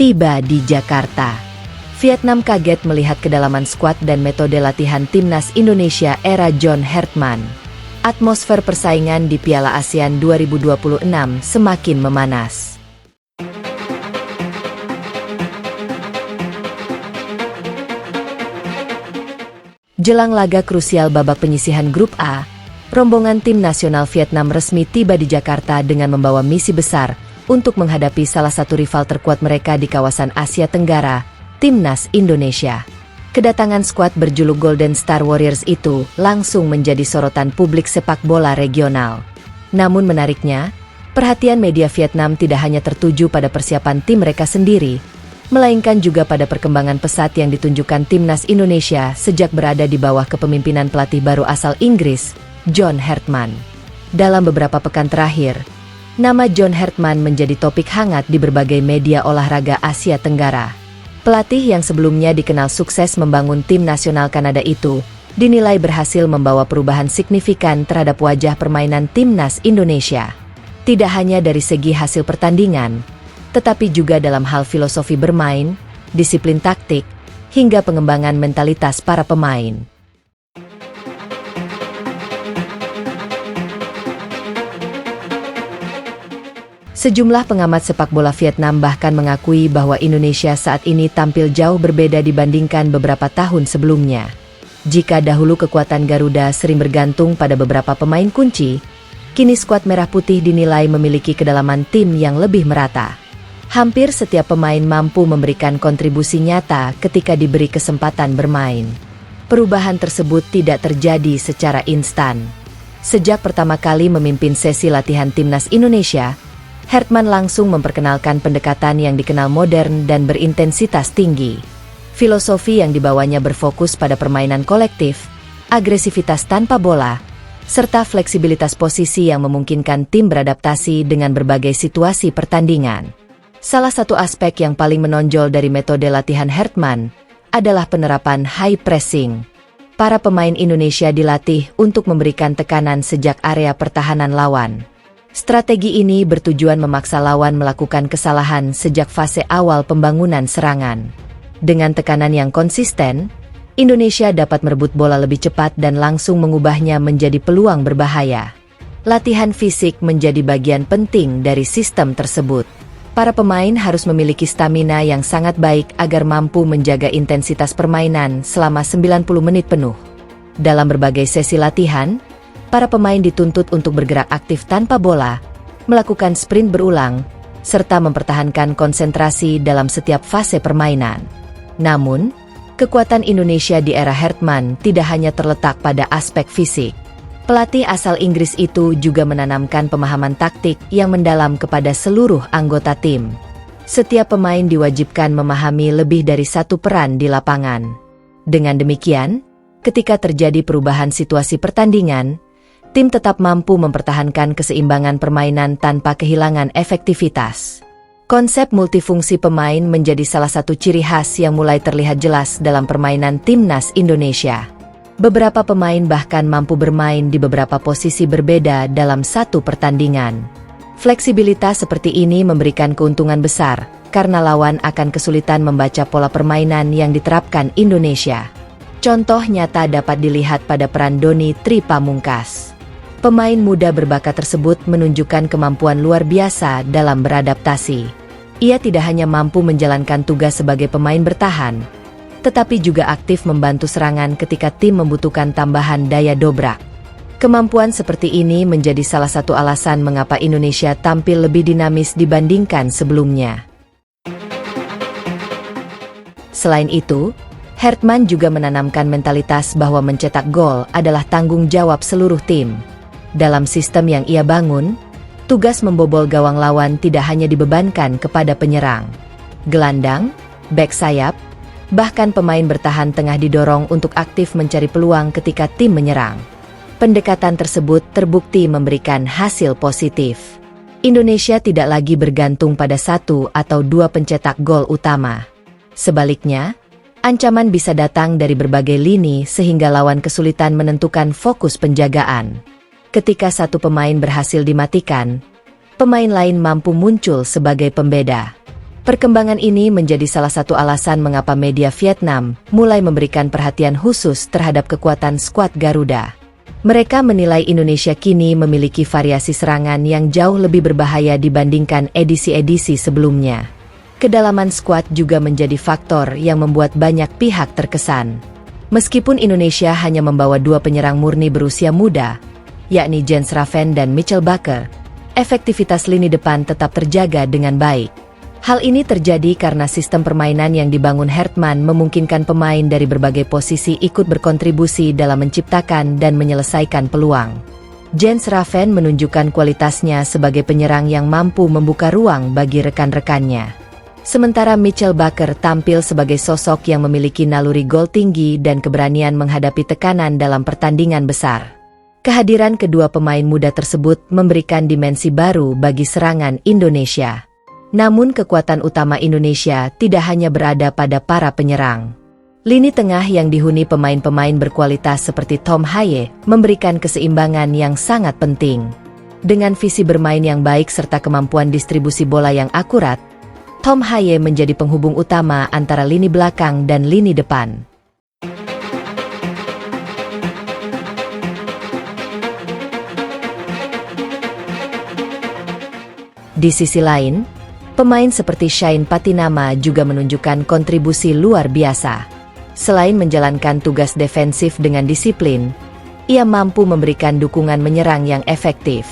tiba di Jakarta. Vietnam kaget melihat kedalaman skuad dan metode latihan timnas Indonesia era John Hertman. Atmosfer persaingan di Piala ASEAN 2026 semakin memanas. Jelang laga krusial babak penyisihan Grup A, rombongan tim nasional Vietnam resmi tiba di Jakarta dengan membawa misi besar untuk menghadapi salah satu rival terkuat mereka di kawasan Asia Tenggara, Timnas Indonesia. Kedatangan skuad berjuluk Golden Star Warriors itu langsung menjadi sorotan publik sepak bola regional. Namun menariknya, perhatian media Vietnam tidak hanya tertuju pada persiapan tim mereka sendiri, melainkan juga pada perkembangan pesat yang ditunjukkan Timnas Indonesia sejak berada di bawah kepemimpinan pelatih baru asal Inggris, John Hertman. Dalam beberapa pekan terakhir, nama John Hertman menjadi topik hangat di berbagai media olahraga Asia Tenggara. Pelatih yang sebelumnya dikenal sukses membangun tim nasional Kanada itu, dinilai berhasil membawa perubahan signifikan terhadap wajah permainan Timnas Indonesia. Tidak hanya dari segi hasil pertandingan, tetapi juga dalam hal filosofi bermain, disiplin taktik, hingga pengembangan mentalitas para pemain. Sejumlah pengamat sepak bola Vietnam bahkan mengakui bahwa Indonesia saat ini tampil jauh berbeda dibandingkan beberapa tahun sebelumnya. Jika dahulu kekuatan Garuda sering bergantung pada beberapa pemain kunci, kini skuad Merah Putih dinilai memiliki kedalaman tim yang lebih merata. Hampir setiap pemain mampu memberikan kontribusi nyata ketika diberi kesempatan bermain. Perubahan tersebut tidak terjadi secara instan. Sejak pertama kali memimpin sesi latihan Timnas Indonesia, Hertman langsung memperkenalkan pendekatan yang dikenal modern dan berintensitas tinggi. Filosofi yang dibawanya berfokus pada permainan kolektif, agresivitas tanpa bola, serta fleksibilitas posisi yang memungkinkan tim beradaptasi dengan berbagai situasi pertandingan. Salah satu aspek yang paling menonjol dari metode latihan Hertman adalah penerapan high pressing. Para pemain Indonesia dilatih untuk memberikan tekanan sejak area pertahanan lawan. Strategi ini bertujuan memaksa lawan melakukan kesalahan sejak fase awal pembangunan serangan. Dengan tekanan yang konsisten, Indonesia dapat merebut bola lebih cepat dan langsung mengubahnya menjadi peluang berbahaya. Latihan fisik menjadi bagian penting dari sistem tersebut. Para pemain harus memiliki stamina yang sangat baik agar mampu menjaga intensitas permainan selama 90 menit penuh. Dalam berbagai sesi latihan, para pemain dituntut untuk bergerak aktif tanpa bola, melakukan sprint berulang, serta mempertahankan konsentrasi dalam setiap fase permainan. Namun, kekuatan Indonesia di era Hertman tidak hanya terletak pada aspek fisik. Pelatih asal Inggris itu juga menanamkan pemahaman taktik yang mendalam kepada seluruh anggota tim. Setiap pemain diwajibkan memahami lebih dari satu peran di lapangan. Dengan demikian, ketika terjadi perubahan situasi pertandingan, tim tetap mampu mempertahankan keseimbangan permainan tanpa kehilangan efektivitas. Konsep multifungsi pemain menjadi salah satu ciri khas yang mulai terlihat jelas dalam permainan Timnas Indonesia. Beberapa pemain bahkan mampu bermain di beberapa posisi berbeda dalam satu pertandingan. Fleksibilitas seperti ini memberikan keuntungan besar, karena lawan akan kesulitan membaca pola permainan yang diterapkan Indonesia. Contoh nyata dapat dilihat pada peran Doni Tri Pamungkas. Pemain muda berbakat tersebut menunjukkan kemampuan luar biasa dalam beradaptasi. Ia tidak hanya mampu menjalankan tugas sebagai pemain bertahan, tetapi juga aktif membantu serangan ketika tim membutuhkan tambahan daya dobrak. Kemampuan seperti ini menjadi salah satu alasan mengapa Indonesia tampil lebih dinamis dibandingkan sebelumnya. Selain itu, Hertman juga menanamkan mentalitas bahwa mencetak gol adalah tanggung jawab seluruh tim. Dalam sistem yang ia bangun, tugas membobol gawang lawan tidak hanya dibebankan kepada penyerang, gelandang, bek sayap, bahkan pemain bertahan tengah didorong untuk aktif mencari peluang ketika tim menyerang. Pendekatan tersebut terbukti memberikan hasil positif. Indonesia tidak lagi bergantung pada satu atau dua pencetak gol utama. Sebaliknya, ancaman bisa datang dari berbagai lini sehingga lawan kesulitan menentukan fokus penjagaan. Ketika satu pemain berhasil dimatikan, pemain lain mampu muncul sebagai pembeda. Perkembangan ini menjadi salah satu alasan mengapa media Vietnam mulai memberikan perhatian khusus terhadap kekuatan skuad Garuda. Mereka menilai Indonesia kini memiliki variasi serangan yang jauh lebih berbahaya dibandingkan edisi-edisi sebelumnya. Kedalaman skuad juga menjadi faktor yang membuat banyak pihak terkesan. Meskipun Indonesia hanya membawa 2 penyerang murni berusia muda, yakni Jens Raven dan Mitchell Bakker, efektivitas lini depan tetap terjaga dengan baik. Hal ini terjadi karena sistem permainan yang dibangun Hertman memungkinkan pemain dari berbagai posisi ikut berkontribusi dalam menciptakan dan menyelesaikan peluang. Jens Raven menunjukkan kualitasnya sebagai penyerang yang mampu membuka ruang bagi rekan-rekannya. Sementara Mitchell Bakker tampil sebagai sosok yang memiliki naluri gol tinggi dan keberanian menghadapi tekanan dalam pertandingan besar. Kehadiran kedua pemain muda tersebut memberikan dimensi baru bagi serangan Indonesia. Namun kekuatan utama Indonesia tidak hanya berada pada para penyerang. Lini tengah yang dihuni pemain-pemain berkualitas seperti Tom Haye memberikan keseimbangan yang sangat penting. Dengan visi bermain yang baik serta kemampuan distribusi bola yang akurat, Tom Haye menjadi penghubung utama antara lini belakang dan lini depan. Di sisi lain, pemain seperti Shane Patinama juga menunjukkan kontribusi luar biasa. Selain menjalankan tugas defensif dengan disiplin, ia mampu memberikan dukungan menyerang yang efektif.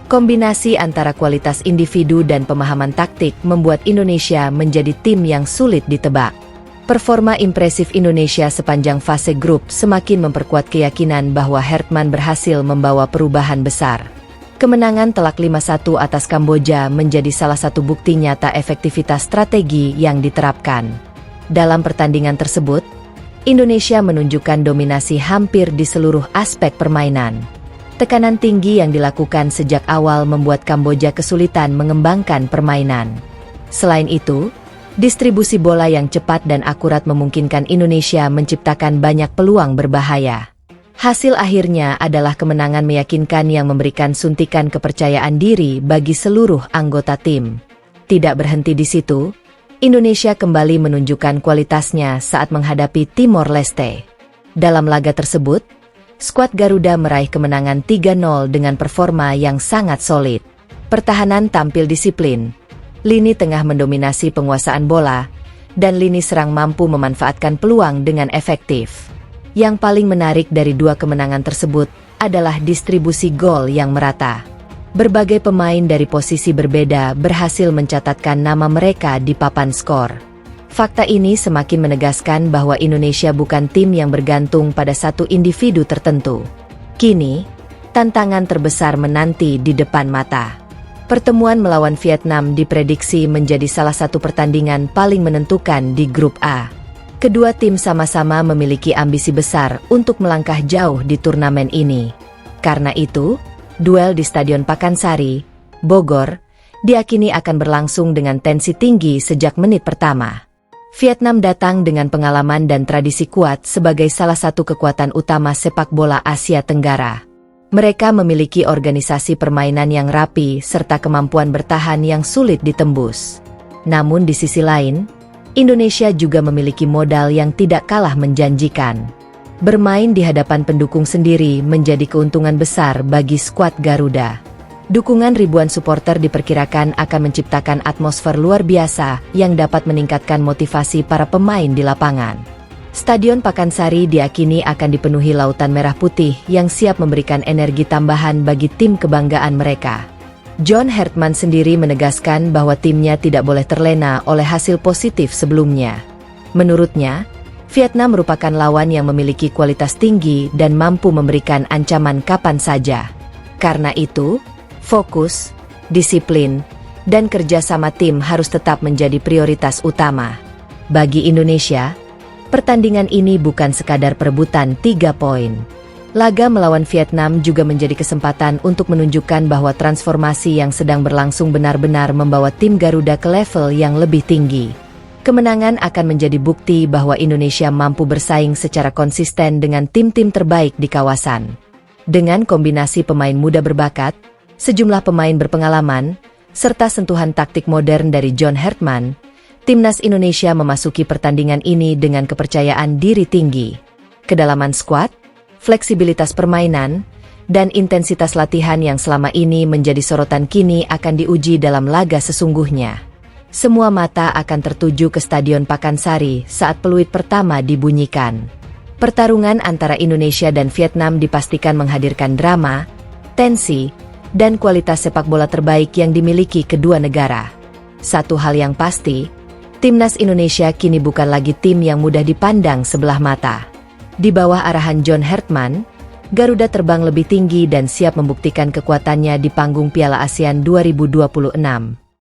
Kombinasi antara kualitas individu dan pemahaman taktik membuat Indonesia menjadi tim yang sulit ditebak. Performa impresif Indonesia sepanjang fase grup semakin memperkuat keyakinan bahwa Hertman berhasil membawa perubahan besar. Kemenangan telak 5-1 atas Kamboja menjadi salah satu bukti nyata efektivitas strategi yang diterapkan. Dalam pertandingan tersebut, Indonesia menunjukkan dominasi hampir di seluruh aspek permainan. Tekanan tinggi yang dilakukan sejak awal membuat Kamboja kesulitan mengembangkan permainan. Selain itu, distribusi bola yang cepat dan akurat memungkinkan Indonesia menciptakan banyak peluang berbahaya. Hasil akhirnya adalah kemenangan meyakinkan yang memberikan suntikan kepercayaan diri bagi seluruh anggota tim. Tidak berhenti di situ, Indonesia kembali menunjukkan kualitasnya saat menghadapi Timor Leste. Dalam laga tersebut, skuad Garuda meraih kemenangan 3-0 dengan performa yang sangat solid. Pertahanan tampil disiplin, lini tengah mendominasi penguasaan bola, dan lini serang mampu memanfaatkan peluang dengan efektif. Yang paling menarik dari 2 kemenangan tersebut adalah distribusi gol yang merata. Berbagai pemain dari posisi berbeda berhasil mencatatkan nama mereka di papan skor. Fakta ini semakin menegaskan bahwa Indonesia bukan tim yang bergantung pada satu individu tertentu. Kini, tantangan terbesar menanti di depan mata. Pertemuan melawan Vietnam diprediksi menjadi salah satu pertandingan paling menentukan di grup A. Kedua tim sama-sama memiliki ambisi besar untuk melangkah jauh di turnamen ini. Karena itu, duel di Stadion Pakansari, Bogor, diakini akan berlangsung dengan tensi tinggi sejak menit pertama. Vietnam datang dengan pengalaman dan tradisi kuat sebagai salah satu kekuatan utama sepak bola Asia Tenggara. Mereka memiliki organisasi permainan yang rapi serta kemampuan bertahan yang sulit ditembus. Namun di sisi lain, Indonesia juga memiliki modal yang tidak kalah menjanjikan. Bermain di hadapan pendukung sendiri menjadi keuntungan besar bagi skuad Garuda. Dukungan ribuan supporter diperkirakan akan menciptakan atmosfer luar biasa yang dapat meningkatkan motivasi para pemain di lapangan. Stadion Pakansari diakini akan dipenuhi lautan merah putih yang siap memberikan energi tambahan bagi tim kebanggaan mereka. John Hertman sendiri menegaskan bahwa timnya tidak boleh terlena oleh hasil positif sebelumnya. Menurutnya, Vietnam merupakan lawan yang memiliki kualitas tinggi dan mampu memberikan ancaman kapan saja. Karena itu, fokus, disiplin, dan kerjasama tim harus tetap menjadi prioritas utama. Bagi Indonesia, pertandingan ini bukan sekadar perebutan 3 poin. Laga melawan Vietnam juga menjadi kesempatan untuk menunjukkan bahwa transformasi yang sedang berlangsung benar-benar membawa tim Garuda ke level yang lebih tinggi. Kemenangan akan menjadi bukti bahwa Indonesia mampu bersaing secara konsisten dengan tim-tim terbaik di kawasan. Dengan kombinasi pemain muda berbakat, sejumlah pemain berpengalaman, serta sentuhan taktik modern dari John Hertman, Timnas Indonesia memasuki pertandingan ini dengan kepercayaan diri tinggi. Kedalaman skuad, fleksibilitas permainan, dan intensitas latihan yang selama ini menjadi sorotan kini akan diuji dalam laga sesungguhnya. Semua mata akan tertuju ke Stadion Pakansari saat peluit pertama dibunyikan. Pertarungan antara Indonesia dan Vietnam dipastikan menghadirkan drama, tensi, dan kualitas sepak bola terbaik yang dimiliki kedua negara. Satu hal yang pasti, Timnas Indonesia kini bukan lagi tim yang mudah dipandang sebelah mata. Di bawah arahan John Hertman, Garuda terbang lebih tinggi dan siap membuktikan kekuatannya di panggung Piala ASEAN 2026.